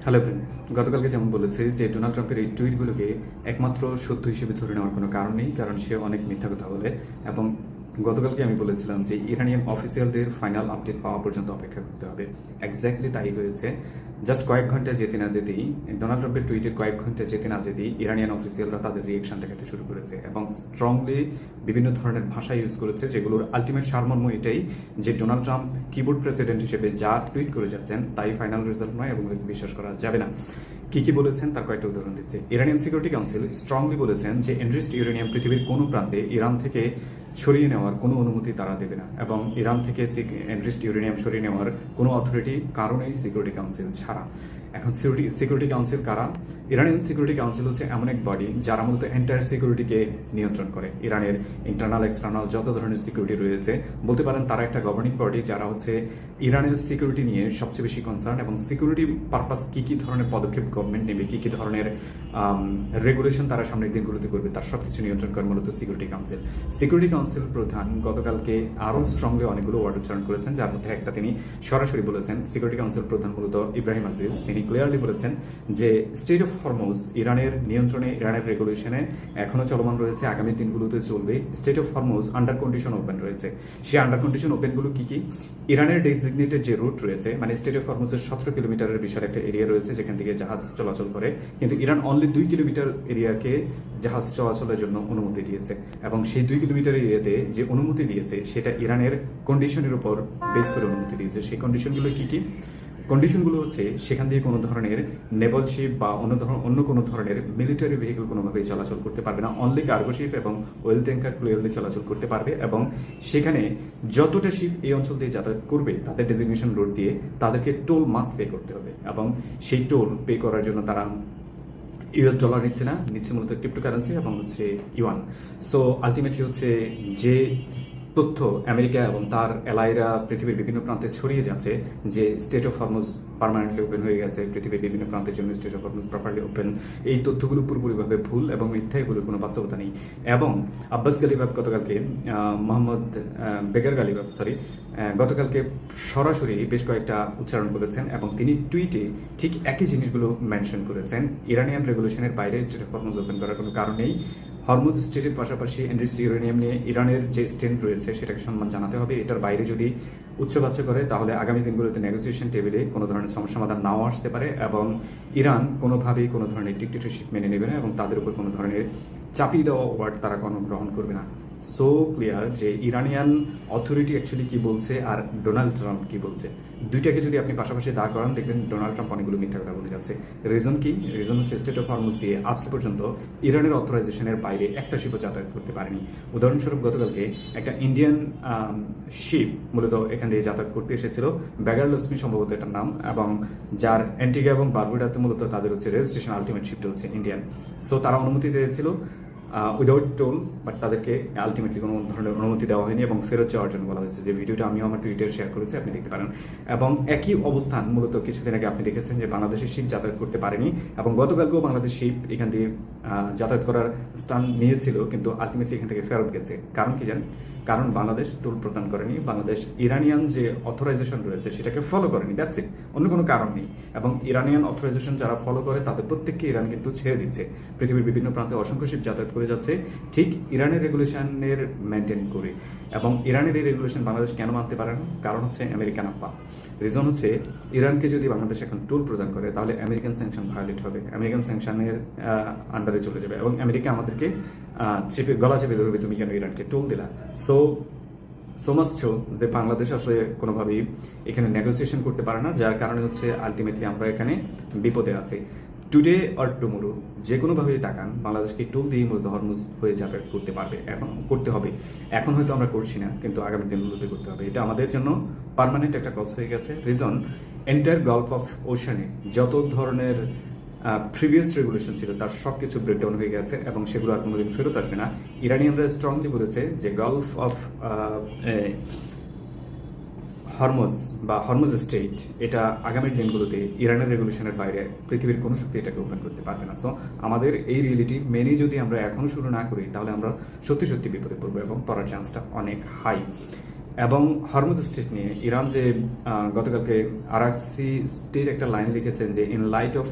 Hello friend, গতকালকে যেমন বলেছে যে ডোনাল্ড ট্রাম্পের এই টুইটগুলোকে একমাত্র সত্য হিসেবে ধরে নেওয়ার কোনো কারণ নেই, কারণ সে অনেক মিথ্যা কথা বলে। এবং গতকালকে আমি বলেছিলাম যে ইরানিয়ান অফিসিয়ালদের ফাইনাল আপডেট পাওয়া পর্যন্ত অপেক্ষা করতে হবে। এক্স্যাক্টলি তাই হয়েছে। জাস্ট কয়েক ঘন্টা যেতে না যেতেই, ডোনাল্ড ট্রাম্পের টুইটের কয়েক ঘন্টা যেতে না যেতেই ইরানিয়ান অফিসিয়ালরা তাদের রিয়েকশন দেখাতে শুরু করেছে এবং স্ট্রংলি বিভিন্ন ধরনের ভাষা ইউজ করেছে, যেগুলোর আলটিমেট সারমর্ম এটাই যে ডোনাল্ড ট্রাম্প কিবোর্ড প্রেসিডেন্ট হিসেবে যা টুইট করে যাচ্ছেন তাই ফাইনাল রেজাল্ট নয় এবং বিশ্বাস করা যাবে না। কি বলেছেন তার কয়েকটা উদাহরণ দিচ্ছে। ইরানিয়ান সিকিউরিটি কাউন্সিল স্ট্রংলি বলেছেন যে এনরিচড ইউরেনিয়াম পৃথিবীর কোনো প্রান্তে ইরান থেকে সরিয়ে নেওয়ার কোনো অনুমতি তারা দেবে না, এবং ইরান থেকে এনরিচড ইউরেনিয়াম সরিয়ে নেওয়ার কোনো অথরিটি কারণেই সিকিউরিটি কাউন্সিল ছাড়া। এখন সিকিউরিটি কাউন্সিল কারা? ইরানিয়ান সিকিউরিটি কাউন্সিল হচ্ছে এমন এক বডি যারা মূলত এন্টায়ার সিকিউরিটিকে নিয়ন্ত্রণ করে। ইরানের ইন্টারনাল এক্সটার্নাল যত ধরনের সিকিউরিটি রয়েছে, বলতে পারেন তারা একটা গভর্নিং বডি যারা হচ্ছে ইরানের সিকিউরিটি নিয়ে সবচেয়ে বেশি কনসার্ন, এবং সিকিউরিটি পারপাস কি ধরনের পদক্ষেপ গভর্নমেন্ট নেবে, কি ধরনের রেগুলেশন তারা সামনের দিনগুলোতে করবে, তার সবকিছু নিয়ন্ত্রণ করে মূলত সিকিউরিটি কাউন্সিল। সিকিউরিটি কাউন্সিল প্রধান গতকালকে আরও স্ট্রংলি অনেকগুলো ওয়ার্ড উচ্চারণ করেছেন, যার মধ্যে একটা তিনি সরাসরি বলেছেন। সিকিউরিটি কাউন্সিল প্রধান মূলত ইব্রাহিম আজিজ, তিনি ক্লিয়ারলি বলেছেন যে স্টেট অফ হরমুজ ইরানের নিয়ন্ত্রণে, ইরানের রেগুলেশনে এখনো চলমান রয়েছে, আগামী দিনগুলোতে চলবে। State of Hormuz under condition open রয়েছে। সেই আন্ডার কন্ডিশন ওপেনগুলো কি? ইরানের ডেজিগনেটেড যে রুট রয়েছে, মানে স্টেট অফ হরমুজের 17 কিলোমিটারের বিশাল একটা এরিয়া রয়েছে যেখান থেকে জাহাজ চলাচল করে, কিন্তু ইরান অনলি 2 কিলোমিটার এরিয়াকে জাহাজ চলাচলের জন্য অনুমতি দিয়েছে, এবং সেই 2 কিলোমিটার এরিয়াতে যে অনুমতি দিয়েছে সেটা ইরানের কন্ডিশনের উপর বেস করে অনুমতি দিয়েছে। সেই কন্ডিশনগুলো কি? কন্ডিশনগুলো হচ্ছে সেখান দিয়ে কোনো ধরনের নেভাল শিপ বা অন্য কোনো ধরনের মিলিটারি ভেহিকল কোনোভাবেই চলাচল করতে পারবে না। অনলি কার্গো শিপ এবং ওয়েল ট্যাঙ্কার ক্লিয়ারলি চলাচল করতে পারবে, এবং সেখানে যতটা শিপ এই অঞ্চল দিয়ে যাতায়াত করবে তাদের ডেজিগনেশন রোড দিয়ে তাদেরকে টোল মাস্ট পে করতে হবে, এবং সেই টোল পে করার জন্য তারা ইউএস ডলার নিচ্ছে মূলত ক্রিপ্টোকারেন্সি এবং হচ্ছে ইউয়ান। সো আলটিমেটলি হচ্ছে যে তথ্য আমেরিকা এবং তার এলাইরা পৃথিবীর বিভিন্ন প্রান্তে ছড়িয়ে যাচ্ছে যে state of Hormuz permanently open হয়ে গেছে, পৃথিবীর বিভিন্ন প্রান্তের জন্য state of Hormuz properly open, এই তথ্যগুলো পুরোপুরিভাবে ভুল এবং মিথ্যাই, বলে কোনো বাস্তবতা নেই। এবং আব্বাস গালিবাব গতকালকে গতকালকে সরাসরি বেশ কয়েকটা উচ্চারণ করেছেন, এবং তিনি টুইটে ঠিক একই জিনিসগুলো মেনশন করেছেন। ইরানিয়ান রেগুলেশনের বাইরে স্টেট অফ হরমুজ ওপেন করার কোনো কারণ নেই। হরমুজ স্টেটের পাশাপাশি এনরিচড ইউরেনিয়াম নিয়ে ইরানের যে স্ট্যান্ড রয়েছে সেটাকে সম্মান জানাতে হবে। এটার বাইরে যদি উচ্চবাচ্য করে তাহলে আগামী দিনগুলোতে নেগোসিয়েশন টেবিলে কোনো ধরনের সমস্যা সমাধান নাও আসতে পারে, এবং ইরান কোনোভাবেই কোনো ধরনের ডিক্টেটরশিপ মেনে নেবে না, এবং তাদের উপর কোনো ধরনের চাপিয়ে দেওয়া ওয়ার্ড তারা কোনো গ্রহণ করবে না। সো ক্লিয়ার যে ইরানিয়ান অথরিটি অ্যাকচুয়ালি কি বলছে আর ডোনাল্ড ট্রাম্প কি বলছে, দুইটাকে যদি আপনি পাশাপাশি দাঁড় করান দেখবেন ডোনাল্ড ট্রাম্প অনেকগুলো মিথ্যা কথা বলে যাচ্ছে। রিজন কি? রিজন হচ্ছে স্টেট অফ হরমুজ দিয়ে আজকে পর্যন্ত ইরানের অথরাইজেশনের বাইরে একটা শিপও যাতায়াত করতে পারেনি। উদাহরণস্বরূপ গতকালকে একটা ইন্ডিয়ান শিপ মূলত এখান দিয়ে যাতায়াত করতে এসেছিল, ব্যাগার লক্ষ্মী সম্ভবত এটার নাম, এবং যার অ্যান্টিগা এবং বারবুডাতে মূলত তাদের হচ্ছে রেজিস্ট্রেশন আলটিমেট শিপটা হচ্ছে ইন্ডিয়ান। সো তারা অনুমতি চেয়েছিল উইদাউট টোল, বাট তাদেরকে আলটিমেটলি কোনো ধরনের অনুমতি দেওয়া হয়নি এবং ফেরত যাওয়ার জন্য বলা হয়েছে। যে ভিডিওটা আমিও আমার টুইটারে শেয়ার করেছি, আপনি দেখতে পারেন। এবং একই অবস্থান মূলত কিছুদিন আগে আপনি দেখেছেন যে বাংলাদেশের শিপ যাতায়াত করতে পারেনি, এবং গতকালকেও বাংলাদেশ শিপ এখান দিয়ে যাতায়াত করার স্টান নিয়েছিল, কিন্তু আলটিমেটলি এখান থেকে ফেরত গেছে। কারণ কি জানেন? কারণ বাংলাদেশ টোল প্রদান করেনি, বাংলাদেশ ইরানিয়ান যে অথরাইজেশন রয়েছে সেটাকে ফলো করেনি, দ্যাটস ইট, অন্য কোনো কারণ নেই। এবং ইরানিয়ান অথরাইজেশন যারা ফলো করে তাদের প্রত্যেককে ইরান কিন্তু ছেড়ে দিচ্ছে। পৃথিবীর বিভিন্ন প্রান্তে অসংখ্য শিপ যাতায়াত করে যাচ্ছে ঠিক ইরানের রেগুলেশনের মেনটেন করে, এবং ইরানের এই রেগুলেশন বাংলাদেশ কেন মানতে পারে না? কারণ হচ্ছে আমেরিকান আপা। রিজন হচ্ছে ইরানকে যদি বাংলাদেশ এখন টোল প্রদান করে তাহলে আমেরিকান স্যাংশন ভায়োলেট হবে, আমেরিকান স্যাংশনের আন্ডারে চলে যাবে, এবং আমেরিকা আমাদেরকে গলা চেপে ধরবে, তুমি কেন ইরানকে টোল দিলা। সো মাচ ট্রু যে বাংলাদেশ আসলে কোনোভাবেই এখানে নেগোসিয়েশন করতে পারে না, যার কারণে হচ্ছে আলটিমেটলি আমরা এখানে বিপদে আছি। টুডে অর টুমোরো যে কোনোভাবেই তাকান, বাংলাদেশকে টোল দিয়ে মূলত হরমুজ হয়ে যাতায়াত করতে পারবে, এখন করতে হবে। এখন হয়তো আমরা করছি না, কিন্তু আগামী দিনগুলোতে করতে হবে। এটা আমাদের জন্য পার্মানেন্ট একটা কজ হয়ে গেছে। Reason, entire Gulf of Oshane যত ধরনের প্রিভিয়াস রেগুলেশন ছিল তার সব কিছু ব্রেকডাউন হয়ে গেছে, এবং সেগুলো আর কোনোদিন ফেরত আসবে না। ইরানিয়ানরা স্ট্রংলি বলেছে যে গালফ অফ হরমুজ বা হরমুজ স্টেট এটা আগামী দিনগুলোতে ইরানের রেগুলেশনের বাইরে পৃথিবীর কোনো শক্তি এটাকে ওপেন করতে পারবে না। সো আমাদের এই রিয়েলিটি মেনে যদি আমরা এখন শুরু না করি তাহলে আমরা সত্যি বিপদে পড়বো, এবং পড়ার চান্সটা অনেক হাই। এবং হরমুজ স্ট্রিট নিয়ে ইরান যে গতকালকে আরাকসি স্ট্রিট একটা লাইন লিখেছেন যে in light off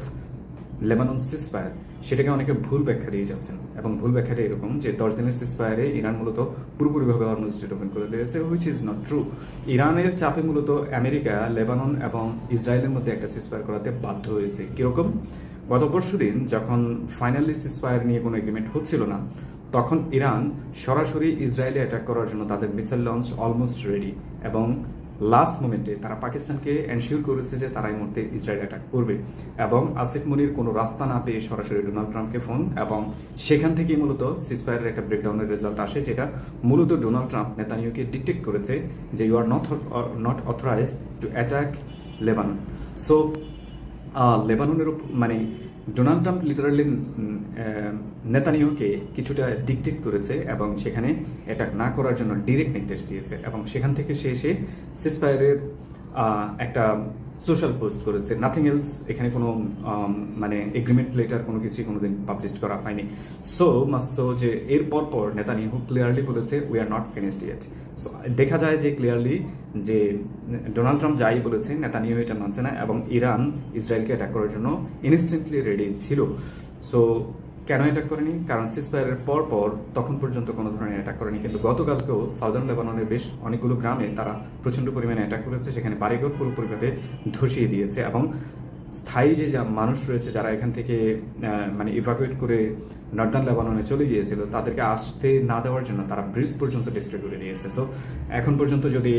Lebanon ceasefire, সেটাকে অনেকে ভুল ব্যাখ্যা দিয়ে যাচ্ছেন এবং ভুল ব্যাখ্যাটা এরকম যে 10 দিনের সিসফায়ারে ইরান মূলত পুরোপুরিভাবে হরমুজ স্ট্রিট ওপেন করে দিয়েছে, হুইচ ইজ নট ট্রু। ইরানের চাপে মূলত আমেরিকা, লেবানন এবং ইসরায়েলের মধ্যে একটা সিসফায়ার করাতে বাধ্য হয়েছে। কিরকম? গত পরশুদিন যখন ফাইনালি সিসফায়ার নিয়ে কোনো এগ্রিমেন্ট হচ্ছিল না, তখন ইরান সরাসরি ইসরায়েলে অ্যাটাক করার জন্য তাদের মিসাইল লঞ্চ অলমোস্ট রেডি, এবং লাস্ট মোমেন্টে তারা পাকিস্তানকে এনশিওর করেছে যে তারা এই মুহূর্তে ইসরায়েল অ্যাটাক করবে, এবং আসিফ মনির কোনো রাস্তা না পেয়ে সরাসরি ডোনাল্ড ট্রাম্পকে ফোন, এবং সেখান থেকেই মূলত সিসফায়ারের একটা ব্রেকডাউনের রেজাল্ট আসে, যেটা মূলত ডোনাল্ড ট্রাম্প নেতানিয়াহুকে ডিকটেক্ট করেছে যে you are not authorized to attack Lebanon. So লেবাননের মানে ডোনাল্ড ট্রাম্প লিটারালি নেতানিয়াহুকে কিছুটা ডিকটেক্ট করেছে এবং সেখানে অ্যাটাক না করার জন্য ডিরেক্ট নির্দেশ দিয়েছে, এবং সেখান থেকে সে এসে সিসফায়ারের একটা সোশ্যাল পোস্ট করেছে, নাথিং এলস। এখানে কোনো মানে এগ্রিমেন্ট লেটার কোনো কিছুই কোনোদিন পাবলিশ করা হয়নি। সো যে এর পর নেতানিয়াহু ক্লিয়ারলি বলেছে we are not finished yet. So দেখা যায় যে ক্লিয়ারলি যে ডোনাল্ড ট্রাম্প যাই বলেছে নেতানিয়াহু এটা মানছে না, এবং ইরান ইসরায়েলকে অ্যাটাক করার জন্য ইনস্ট্যান্টলি রেডি ছিল। সো কেন অ্যাটাক করেনি? কারণ সিসফায়ারের পর তখন পর্যন্ত কোনো ধরনের অ্যাটাক করেনি, কিন্তু গতকালকেও সাউদার্ন লেবাননের বেশ অনেকগুলো গ্রামে তারা প্রচণ্ড পরিমাণে অ্যাটাক করেছে, সেখানে বাড়িঘর পুরোপুরিভাবে ধসিয়ে দিয়েছে, এবং স্থায়ী যে মানুষ রয়েছে যারা এখান থেকে মানে ইভাকুয়েট করে নর্দার্ন লেবাননে চলে গিয়েছিল, তাদেরকে আসতে না দেওয়ার জন্য তারা ব্রিজ পর্যন্ত ডিস্ট্রয় করে দিয়েছে। সো এখন পর্যন্ত যদি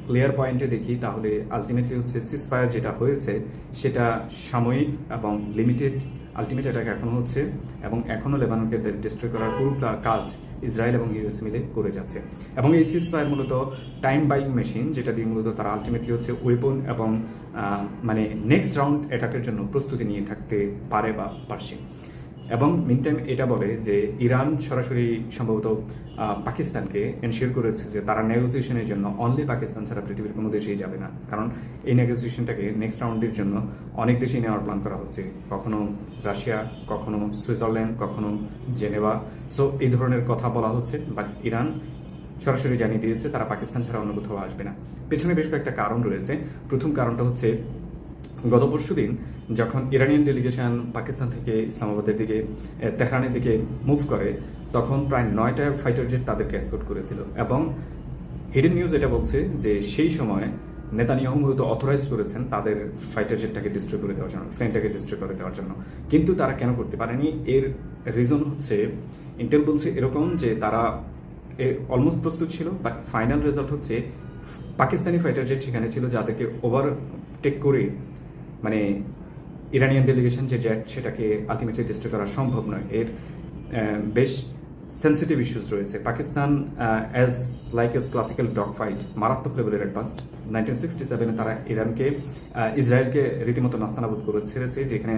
ক্লিয়ার পয়েন্টে দেখি, তাহলে আলটিমেটলি হচ্ছে সিসফায়ার যেটা হয়েছে সেটা সাময়িক এবং লিমিটেড। আলটিমেট অ্যাটাক এখনও হচ্ছে, এবং এখনও লেবাননকে ডিস্ট্রয় করার পুরো কাজ ইসরায়েল এবং ইউএস মিলে করে যাচ্ছে। এবং এই সিসফায়ার মূলত টাইম বাইং মেশিন, যেটা দিয়ে মূলত তারা আলটিমেটলি হচ্ছে ওয়েপন এবং মানে নেক্সট রাউন্ড অ্যাটাকের জন্য প্রস্তুতি নিয়ে থাকতে পারে বা পারছে। এবং মিনটাইম এটা বলে যে ইরান সরাসরি সম্ভবত পাকিস্তানকে এনশিওর করেছে যে তারা নেগোসিয়েশনের জন্য অনলি পাকিস্তান ছাড়া পৃথিবীর কোনো দেশেই যাবে না, কারণ এই নেগোসিয়েশনটাকে নেক্সট রাউন্ডের জন্য অনেক দেশেই নেওয়ার প্ল্যান করা হচ্ছে, কখনো রাশিয়া, কখনো সুইজারল্যান্ড, কখনো জেনেভা। সো এই ধরনের কথা বলা হচ্ছে, বাট ইরান সরাসরি জানিয়ে দিয়েছে তারা পাকিস্তান ছাড়া অন্য কোথাও আসবে না। পেছনে বেশ কয়েকটা কারণ রয়েছে। প্রথম কারণটা হচ্ছে গত পরশুদিন যখন ইরানিয়ান ডেলিগেশন পাকিস্তান থেকে ইসলামাবাদের দিকে তেহরানের দিকে মুভ করে, তখন প্রায় 9টা ফাইটার জেট তাদেরকে এসকর্ট করেছিল, এবং হিডেন নিউজ এটা বলছে যে সেই সময় নেতানিয়াহু মূলত অথরাইজ করেছেন তাদের ফাইটার জেটটাকে ডিস্ট্রয় করে দেওয়ার জন্য, প্লেনটাকে ডিস্ট্রয় করে দেওয়ার জন্য, কিন্তু তারা কেন করতে পারেনি? এর রিজন হচ্ছে ইন্টেল বলছে এরকম যে তারা অলমোস্ট প্রস্তুত ছিল, বাট ফাইনাল রেজাল্ট হচ্ছে পাকিস্তানি ফাইটার জেট সেখানে ছিল, যাদেরকে ওভারটেক করে মানে ইরানিয়ান ডেলিগেশন যে জেট সেটাকে আলটিমেটলি ডিস্ট্রয় করা সম্ভব নয়। এর বেশ সেন্সিটিভ ইস্যুস রয়েছে। Pakistan as like S classical dog fight, মারাত্মক লেভেলের অ্যাডভান্সড। 1967 তারা ইসরায়েলকে রীতিমতো নাস্তানাবুদ করে ছেড়েছে, যেখানে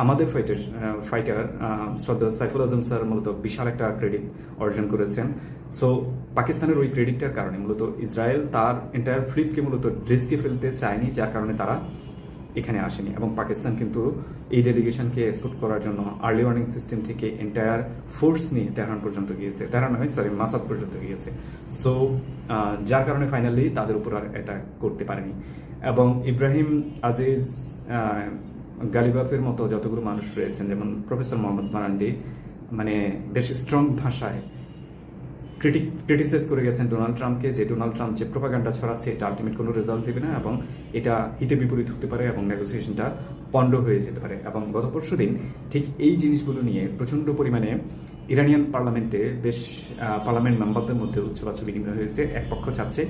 আমাদের ফাইটার শ্রদ্ধা সাইফুল আজম স্যার মূলত বিশাল একটা ক্রেডিট অর্জন করেছেন। সো পাকিস্তানের ওই ক্রেডিটটার কারণে মূলত ইসরায়েল তার এন্টায়ার ফ্লিটকে মূলত রিস্কে ফেলতে চায়নি, যার কারণে তারা এখানে আসেনি। এবং পাকিস্তান কিন্তু এই ডেলিগেশনকে এসকর্ট করার জন্য আর্লি ওয়ার্নিং সিস্টেম থেকে এন্টায়ার ফোর্স নিয়ে তেহরান পর্যন্ত গিয়েছে, মাসাদ পর্যন্ত গিয়েছে। সো যার কারণে ফাইনালি তাদের উপর আর অ্যাটাক করতে পারেনি। এবং ইব্রাহিম আজিজ গালিবাফের মতো যতগুলো মানুষ রয়েছেন, যেমন প্রফেসর মোহাম্মদ মারান্ডি, মানে বেশ স্ট্রং ভাষায় ক্রিটিসাইজ করে গেছেন ডোনাল্ড ট্রাম্পকে, যে ডোনাল্ড ট্রাম্প যে প্রোপাগান্ডা ছড়াচ্ছে এটা আলটিমেট কোনো রেজাল্ট দেবে না, এবং এটা হিতে বিপরীত হতে পারে এবং নেগোসিয়েশনটা পণ্ড হয়ে যেতে পারে। এবং গত পরশুদিন ঠিক এই জিনিসগুলো নিয়ে প্রচণ্ড পরিমাণে ইরানিয়ান পার্লামেন্টে বেশ পার্লামেন্ট মেম্বারদের মধ্যে উচ্চবাচ্য বিনিময় হয়েছে। এক পক্ষ চাচ্ছে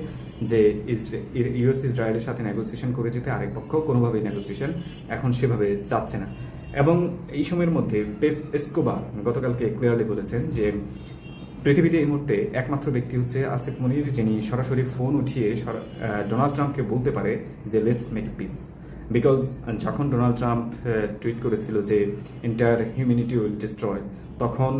যে ইউএস ইসরায়েলের সাথে নেগোসিয়েশন করে যেতে, আরেক পক্ষ কোনোভাবেই নেগোসিয়েশন এখন সেভাবে যাচ্ছে না। এবং এই সময়ের মধ্যে পেপ এসকোবার গতকালকে ক্লিয়ারলি বলেছেন যে পৃথিবীতে এই মুহূর্তে একমাত্র ব্যক্তি হচ্ছে আসিফ মনির, যিনি সরাসরি ফোন উঠিয়ে ডোনাল্ড ট্রাম্পকে বলতে পারে যে লেটস মেক পিস। বিকজ যখন ডোনাল্ড ট্রাম্প টুইট করেছিল যে এন্টায়ার হিউম্যানিটি উইল ডিস্ট্রয়, তখন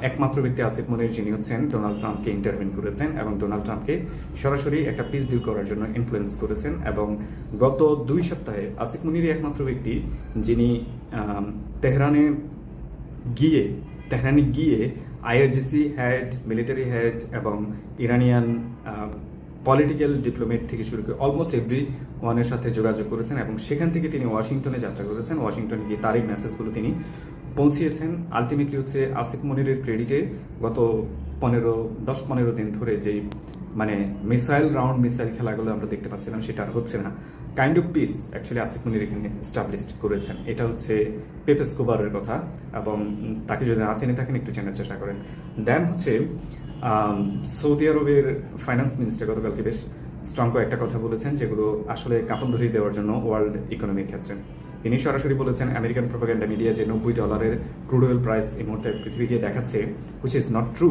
একমাত্র ব্যক্তি আসিফ মনির, যিনি হচ্ছেন ডোনাল্ড ট্রাম্পকে ইন্টারভিউ করেছেন এবং ডোনাল্ড ট্রাম্পকে সরাসরি একটা পিস ডিল করার জন্য ইনফ্লুয়েন্স করেছেন। এবং গত 2 সপ্তাহে আসিফ মনিরই একমাত্র ব্যক্তি যিনি তেহরানে গিয়ে IRGC হেড, মিলিটারি হেড এবং ইরানিয়ান পলিটিক্যাল ডিপ্লোমেট থেকে শুরু করে অলমোস্ট এভরি ওয়ানের সাথে যোগাযোগ করেছেন এবং সেখান থেকে তিনি ওয়াশিংটনে যাত্রা করেছেন। ওয়াশিংটনে গিয়ে তার এই মেসেজগুলো তিনি পৌঁছিয়েছেন। আলটিমেটলি হচ্ছে আসিফ মনিরের ক্রেডিটে গত 10-15 দিন ধরে যেই মানে মিসাইল খেলাগুলো আমরা দেখতে পাচ্ছিলাম সেটা আর হচ্ছে না। Kind of peace actually Asif Monir এখানে এস্টাবলিশ করেছেন। এটা হচ্ছে পেপে স্কোবারের কথা, এবং তাকে যদি না চেনে থাকেন একটু চেনার চেষ্টা করেন। দেন হচ্ছে সৌদি আরবের ফাইন্যান্স মিনিস্টার গতকালকে বেশ স্ট্রং একটা কথা বলেছেন, যেগুলো আসলে কাপন ধরিয়ে দেওয়ার জন্য ওয়ার্ল্ড ইকোনমির ক্ষেত্রে। তিনি সরাসরি বলেছেন আমেরিকান প্রোপাগান্ডা মিডিয়া যে $90 ক্রুড অয়েল প্রাইস এই মুহূর্তে পৃথিবীকে দেখাচ্ছে, হুইচ ইজ নট ট্রু।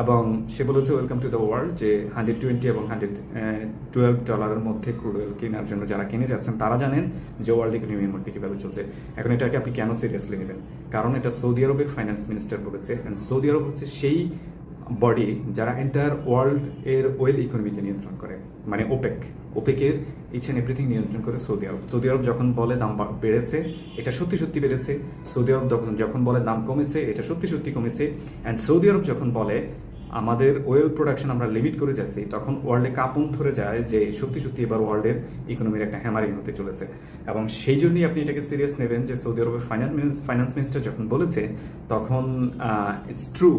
এবং সে বলেছে ওয়েলকাম টু দ্য ওয়ার্ল্ড, যে $120 এবং $112 মধ্যে ক্রুড অয়েল কেনার জন্য যারা কিনে যাচ্ছেন তারা জানেন যে ওয়ার্ল্ড ইকোনমির মধ্যে কীভাবে চলছে। এখন এটাকে আপনি কেন সিরিয়াসলি নেবেন? কারণ এটা সৌদি আরবের ফাইন্যান্স মিনিস্টার বলেছে, অ্যান্ড সৌদি আরব হচ্ছে সেই বডি যারা এন্টায়ার ওয়ার্ল্ড এর ওয়েল ইকোনমিকে নিয়ন্ত্রণ করে, মানে ওপেকের ইচ অ্যান্ড এভরিথিং নিয়ন্ত্রণ করে সৌদি আরব। সৌদি আরব যখন বলে দাম বেড়েছে, এটা সত্যি বেড়েছে। সৌদি আরব যখন বলে দাম কমেছে, এটা সত্যি কমেছে। অ্যান্ড সৌদি আরব যখন বলে আমাদের ওয়েল প্রোডাকশন আমরা লিমিট করে যাচ্ছি, তখন ওয়ার্ল্ডে কাঁপন ধরে যায় যে সত্যি এবার ওয়ার্ল্ডের ইকোনমির একটা হ্যামারিং হতে চলেছে। এবং সেই জন্যই আপনি এটাকে সিরিয়াস নেবেন যে সৌদি আরবের ফাইন্যান্স মিনিস্টার যখন বলেছে, তখন ইটস ট্রু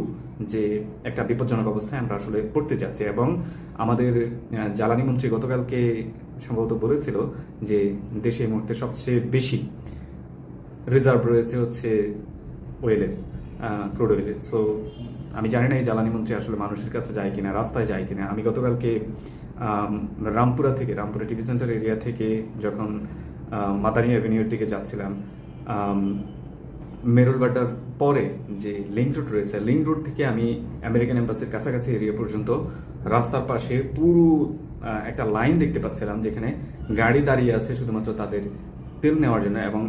যে একটা বিপজ্জনক অবস্থায় আমরা আসলে পড়তে যাচ্ছি। এবং আমাদের জ্বালানি মন্ত্রী গতকালকে সম্ভবত বলেছিল যে দেশে এই মুহূর্তে সবচেয়ে বেশি রিজার্ভ রয়েছে হচ্ছে ওয়েলের, ক্রুড অয়েলের। সো আমি জানি না এই জ্বালানি মন্ত্রী আসলে মানুষের কাছে যায় কিনা, রাস্তায় যায় কিনা। আমি গতকালকে রামপুরা টিভি সেন্টার এরিয়া থেকে যখন মাদানী অ্যাভিনিউর দিকে যাচ্ছিলাম, মেরুলবাড্ডার পরে যে লিঙ্ক রোড রয়েছে, লিঙ্ক রোড থেকে আমি আমেরিকান এম্বাসির কাছাকাছি এরিয়া পর্যন্ত রাস্তার পাশে পুরো একটা লাইন দেখতে পাচ্ছিলাম, যেখানে গাড়ি দাঁড়িয়ে আছে শুধুমাত্র তাদের তেল নেওয়ার জন্য, এবং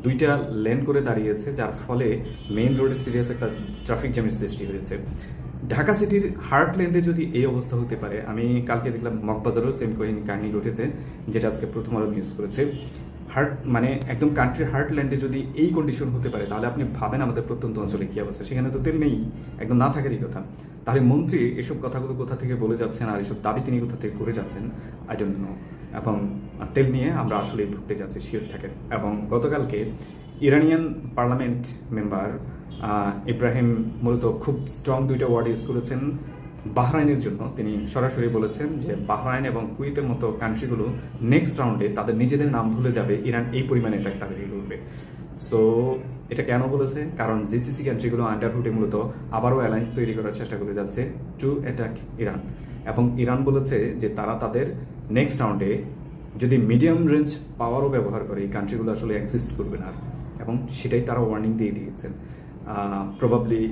2টা লেন করে দাঁড়িয়েছে, যার ফলে মেইন রোডে সিরিয়াস একটা ট্রাফিক জ্যামের সৃষ্টি হয়েছে। ঢাকা সিটির হার্টল্যান্ডে যদি এই অবস্থা হতে পারে, আমি কালকে দেখলাম মগবাজারেও সেম কাহিনী ঘটেছে, যেটা আজকে প্রথম আলো নিউজ করেছে। মানে একদম কান্ট্রির হার্টল্যান্ডে যদি এই কন্ডিশন হতে পারে, তাহলে আপনি ভাবেন আমাদের প্রত্যন্ত অঞ্চলে কি অবস্থা। সেখানে তো তেল নেই, একদম না থাকারই কথা। তাহলে মন্ত্রী এসব কথাগুলো কোথা থেকে বলে যাচ্ছেন, আর এসব দাবি তিনি কোথা থেকে করে যাচ্ছেন, আই ডোন্ট নো। এবং তেল নিয়ে আমরা আসলে ভুগতে যাচ্ছি, শিওর থাকেন। এবং গতকালকে ইরানিয়ান পার্লামেন্ট মেম্বার ইব্রাহিম মূলত খুব স্ট্রং 2টা ওয়ার্ড ইউজ করেছেন বাহরাইনের জন্য। তিনি সরাসরি বলেছেন যে বাহরাইন এবং কুয়েতের মতো কান্ট্রিগুলো নেক্সট রাউন্ডে তাদের নিজেদের নাম ভুলে যাবে, ইরান এই পরিমাণে অ্যাটাক তাদেরকে করবে। সো এটা কেন বলেছে? কারণ জিসিসি কান্ট্রিগুলো আন্ডারহুডে মূলত আবারও অ্যালায়েন্স তৈরি করার চেষ্টা করে যাচ্ছে টু অ্যাটাক ইরান। এবং ইরান বলেছে যে তারা তাদের নেক্সট রাউন্ডে যদি মিডিয়াম রেঞ্জ পাওয়ারও ব্যবহার করে, এই কান্ট্রিগুলো আসলে এক্সিস্ট করবে না। এবং সেটাই তারা ওয়ার্নিং দিয়ে দিয়েছেন। প্রবাবলি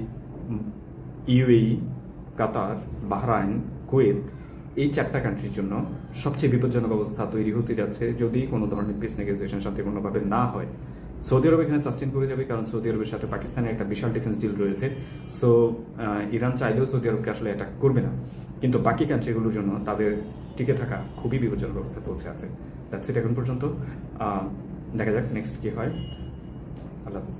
ইউএই, কাতার, বাহরাইন, কুয়েত, এই 4টা কান্ট্রির জন্য সবচেয়ে বিপজ্জনক অবস্থা তৈরি হতে যাচ্ছে যদি কোনো ধরনের পিস নেগোসিয়েশন শান্তিপূর্ণভাবে না হয়। সৌদি আরব এখানে সাস্টেন করে যাবে, কারণ সৌদি আরবের সাথে পাকিস্তানের একটা বিশাল ডিফেন্স ডিল রয়েছে। সো ইরান চাইলেও সৌদি আরবকে আসলে অ্যাটাক করবে না, কিন্তু বাকি কান্ট্রিগুলোর জন্য তাদের টিকে থাকা খুবই বিপজ্জনক অবস্থা পৌঁছে আছে। দ্যাটস ইট এখন পর্যন্ত। দেখা যাক নেক্সট কি হয়। আল্লাহ হাফিজ।